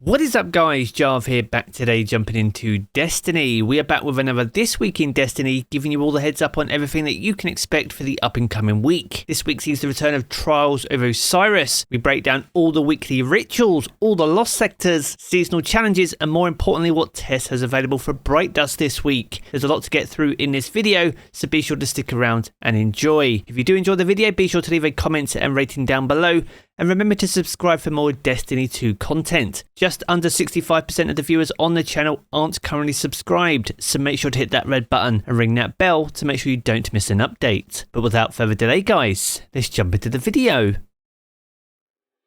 What is up guys, Jarv here, back today jumping into Destiny. We are back with another This Week in Destiny, giving you all the heads up on everything that you can expect for the up and coming week. This week sees the return of Trials of Osiris. We break down all the weekly rituals, all the lost sectors, seasonal challenges, and more importantly what Tess has available for Bright Dust this week. There's a lot to get through in this video, so be sure to stick around and enjoy. If you do enjoy the video, be sure to leave a comment and rating down below. And remember to subscribe for more Destiny 2 content. Just under 65% of the viewers on the channel aren't currently subscribed, so make sure to hit that red button and ring that bell to make sure you don't miss an update. But without further delay guys, let's jump into the video.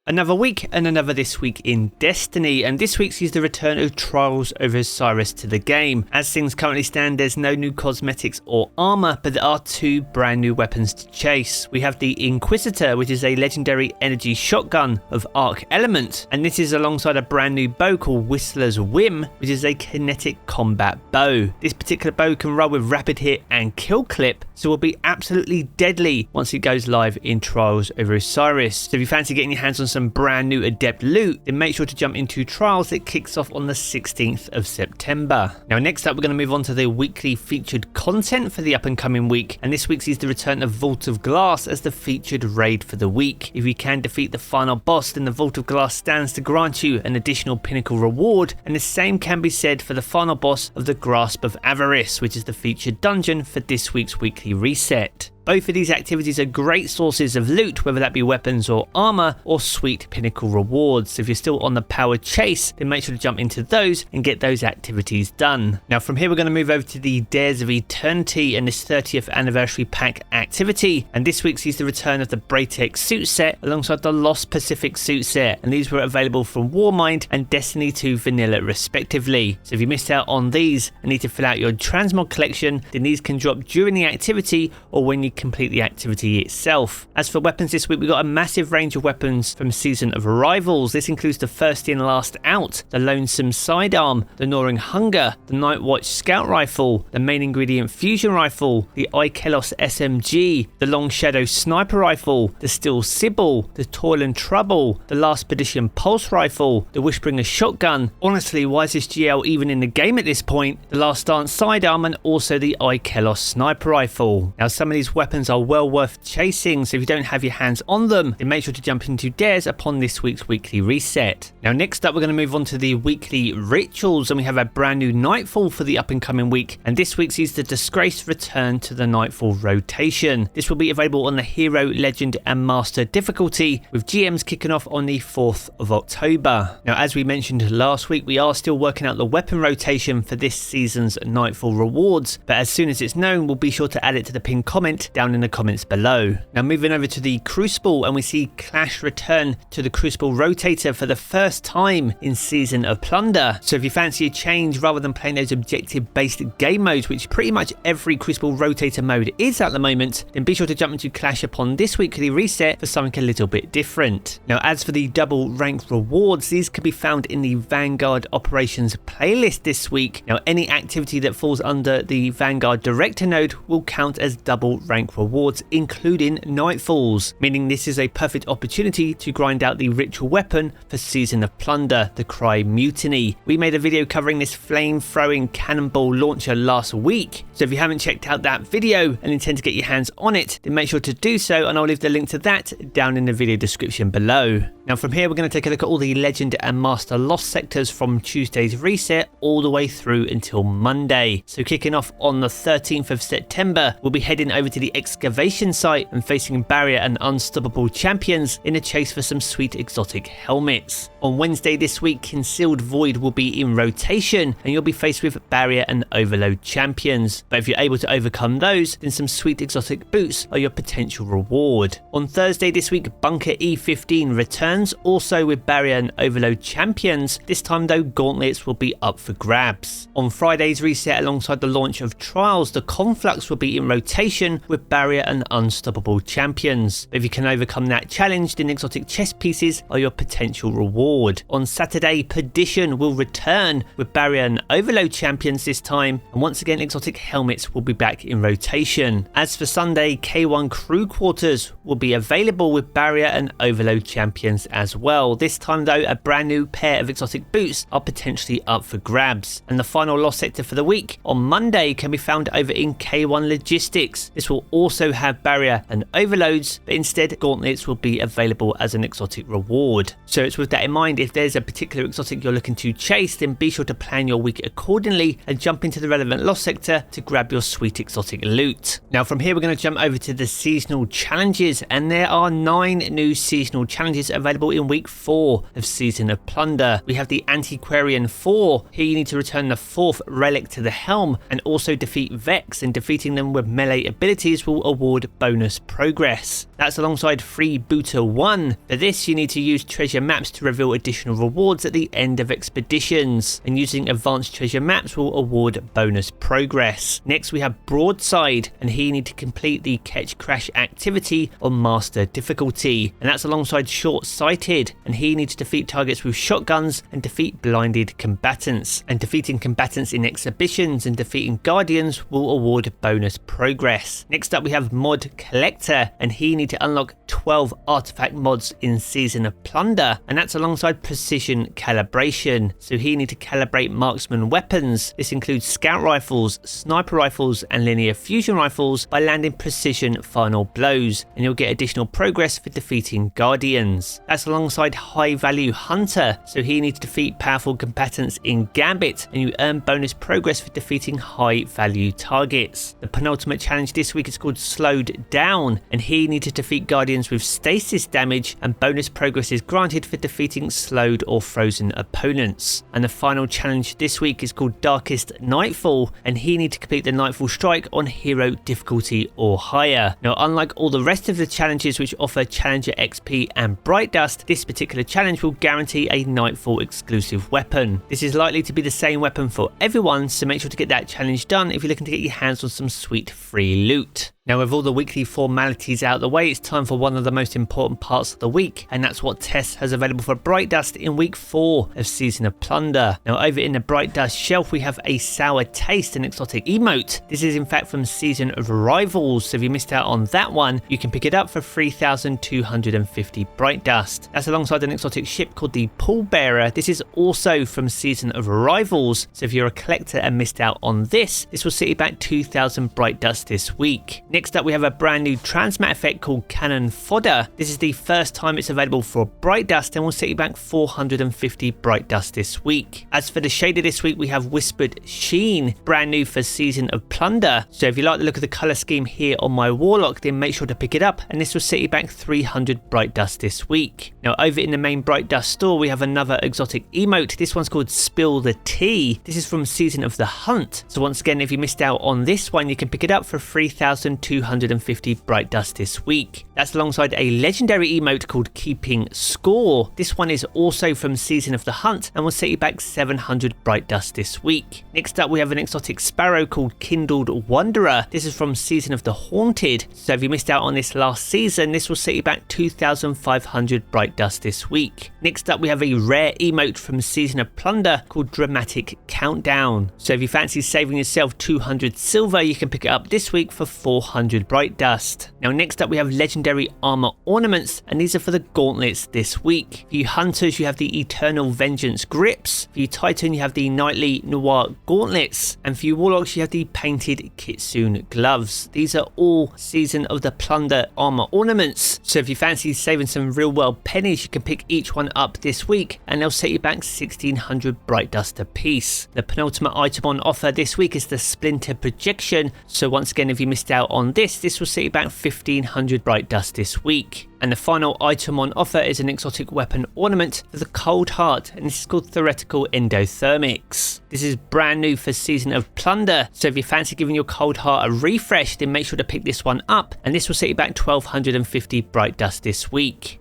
Another week and another This Week in Destiny, and this week sees the return of Trials of Osiris to the game. As things currently stand, there's no new cosmetics or armor, but there are two brand new weapons to chase. We have the Inquisitor, which is a legendary energy shotgun of arc element, and this is alongside a brand new bow called Whistler's Whim, which is a kinetic combat bow. This particular bow can roll with rapid hit and kill clip, so will be absolutely deadly once it goes live in Trials of Osiris. So if you fancy getting your hands on some brand new adept loot, then make sure to jump into Trials that kicks off on the 16th of September. Now next up we're going to move on to the weekly featured content for the up and coming week, and this week sees the return of Vault of Glass as the featured raid for the week. If you can defeat the final boss, then the Vault of Glass stands to grant you an additional pinnacle reward, and the same can be said for the final boss of the Grasp of Avarice, which is the featured dungeon for this week's weekly reset. Both of these activities are great sources of loot, whether that be weapons or armor or sweet pinnacle rewards. So if you're still on the power chase, then make sure to jump into those and get those activities done. Now from here we're going to move over to the Dares of Eternity and this 30th anniversary pack activity, and this week sees the return of the Braytech suit set alongside the Lost Pacific suit set, and these were available from Warmind and Destiny 2 Vanilla respectively. So if you missed out on these and need to fill out your transmog collection, then these can drop during the activity or when you complete the activity itself. As for weapons this week, we got a massive range of weapons from Season of Arrivals. This includes the First In Last Out, the Lonesome Sidearm, the Gnawing Hunger, the Night Watch Scout Rifle, the Main Ingredient Fusion Rifle, the Ikelos SMG, the Long Shadow Sniper Rifle, the Steel Sybil, the Toil and Trouble, the Last Perdition Pulse Rifle, the Wishbringer Shotgun. Honestly, why is this GL even in the game at this point? The Last Dance Sidearm, and also the Ikelos Sniper Rifle. Now some of these weapons are well worth chasing, so if you don't have your hands on them, then make sure to jump into Dares upon this week's weekly reset. Now next up we're going to move on to the weekly rituals, and we have a brand new Nightfall for the up and coming week, and this week sees the Disgraced return to the Nightfall rotation. This will be available on the Hero, Legend and Master difficulty, with GMs kicking off on the 4th of October. Now as we mentioned last week, we are still working out the weapon rotation for this season's Nightfall rewards, but as soon as it's known we'll be sure to add it to the pinned comment down in the comments below. Now moving over to the Crucible, and we see Clash return to the Crucible rotator for the first time in Season of Plunder. So if you fancy a change rather than playing those objective based game modes, which pretty much every Crucible rotator mode is at the moment, then be sure to jump into Clash upon this weekly reset for something a little bit different. Now as for the double rank rewards, these can be found in the Vanguard Operations playlist this week. Now any activity that falls under the Vanguard Director node will count as double rank rewards, including Nightfalls, meaning this is a perfect opportunity to grind out the ritual weapon for Season of Plunder, the Cry Mutiny. We made a video covering this flame-throwing cannonball launcher last week, so if you haven't checked out that video and intend to get your hands on it, then make sure to do so, and I'll leave the link to that down in the video description below. Now from here we're going to take a look at all the Legend and Master Lost sectors from Tuesday's reset all the way through until Monday. So kicking off on the 13th of September, we'll be heading over to the excavation site and facing Barrier and Unstoppable champions in a chase for some sweet exotic helmets. On Wednesday this week, Concealed Void will be in rotation and you'll be faced with Barrier and Overload champions, but if you're able to overcome those, then some sweet exotic boots are your potential reward. On Thursday this week, Bunker E15 returns, also with Barrier and Overload champions. This time though, gauntlets will be up for grabs. On Friday's reset, alongside the launch of Trials, the Conflux will be in rotation with with Barrier and Unstoppable champions. If you can overcome that challenge, then exotic chess pieces are your potential reward. On Saturday, Perdition will return with Barrier and Overload champions this time, and once again exotic helmets will be back in rotation. As for Sunday, K1 crew quarters will be available with Barrier and Overload champions as well. This time though, a brand new pair of exotic boots are potentially up for grabs. And the final lost sector for the week on Monday can be found over in K1 Logistics. This will also have Barrier and Overloads, but instead gauntlets will be available as an exotic reward. So it's with that in mind, if there's a particular exotic you're looking to chase, then be sure to plan your week accordingly and jump into the relevant lost sector to grab your sweet exotic loot. Now from here we're going to jump over to the seasonal challenges, and there are 9 new seasonal challenges available in week 4 of Season of Plunder. We have the Antiquarian 4. Here you need to return the 4th relic to the helm and also defeat Vex, and defeating them with melee abilities will award bonus progress. That's alongside Freebooter 1. For this you need to use treasure maps to reveal additional rewards at the end of expeditions, and using advanced treasure maps will award bonus progress. Next we have Broadside, and here you need to complete the Catch Crash activity on Master difficulty, and that's alongside Short-Sighted, and here you need to defeat targets with shotguns and defeat blinded combatants, and defeating combatants in exhibitions and defeating guardians will award bonus progress. Next up we have Mod Collector, and here you need to unlock 12 artifact mods in Season of Plunder, and that's alongside Precision Calibration. So here you need to calibrate marksman weapons. This includes scout rifles, sniper rifles and linear fusion rifles by landing precision final blows, and you'll get additional progress for defeating guardians. That's alongside High Value Hunter. So here you need to defeat powerful combatants in Gambit, and you earn bonus progress for defeating high value targets. The penultimate challenge this week is called Slowed Down, and here you need to defeat guardians with stasis damage, and bonus progress is granted for defeating slowed or frozen opponents. And the final challenge this week is called Darkest Nightfall, and here you need to complete the Nightfall Strike on hero difficulty or higher. Now unlike all the rest of the challenges which offer Challenger XP and Bright Dust, this particular challenge will guarantee a Nightfall exclusive weapon. This is likely to be the same weapon for everyone, so make sure to get that challenge done if you're looking to get your hands on some sweet free loot. Now with all the weekly formalities out of the way, it's time for one of the most important parts of the week, and that's what Tess has available for Bright Dust in week 4 of Season of Plunder. Now over in the Bright Dust shelf we have a Sour Taste, an exotic emote. This is in fact from Season of Arrivals, so if you missed out on that one, you can pick it up for 3,250 Bright Dust. That's alongside an exotic ship called the Pallbearer. This is also from Season of Arrivals, so if you're a collector and missed out on this, this will set you back 2,000 Bright Dust this week. Next up we have a brand new transmat effect called Cannon Fodder. This is the first time it's available for Bright Dust and will set you back 450 Bright Dust this week. As for the shader this week, we have Whispered Sheen, brand new for Season of Plunder. So if you like the look of the colour scheme here on my Warlock, then make sure to pick it up, and this will set you back 300 Bright Dust this week. Now over in the main Bright Dust store we have another exotic emote. This one's called Spill the Tea. This is from Season of the Hunt. So once again, if you missed out on this one, you can pick it up for 3,250 Bright Dust this week. That's alongside a legendary emote called Keeping Score. This one is also from Season of the Hunt and will set you back 700 Bright Dust this week. Next up we have an exotic sparrow called Kindled Wanderer. This is from Season of the Haunted. So if you missed out on this last season, this will set you back 2,500 Bright Dust this week. Next up we have a rare emote from Season of Plunder called Dramatic Countdown. So if you fancy saving yourself 200 silver, you can pick it up this week for 400 Bright Dust. Now next up we have legendary armor ornaments, and these are for the gauntlets this week. For you hunters you have the Eternal Vengeance grips. For you titan you have the Nightly Noir gauntlets, and for you warlocks you have the painted Kitsune gloves. These are all Season of the Plunder armor ornaments, so if you fancy saving some real world pennies, you can pick each one up this week and they'll set you back 1,600 Bright Dust a piece. The penultimate item on offer this week is the Splinter Projection, so once again if you missed out on this will set you back 1,500 Bright Dust this week. And the final item on offer is an exotic weapon ornament for the Cold Heart, and this is called Theoretical Endothermics. This is brand new for Season of Plunder, so if you fancy giving your Cold Heart a refresh, then make sure to pick this one up, and this will set you back 1,250 Bright Dust this week.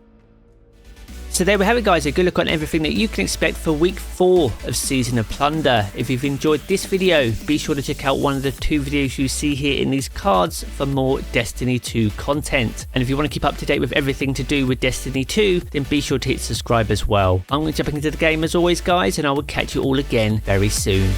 So there we have it, guys, a good look on everything that you can expect for week 4 of Season of Plunder. If you've enjoyed this video, be sure to check out one of the 2 videos you see here in these cards for more Destiny 2 content. And if you want to keep up to date with everything to do with Destiny 2, then be sure to hit subscribe as well. I'm going to jump into the game as always, guys, and I will catch you all again very soon.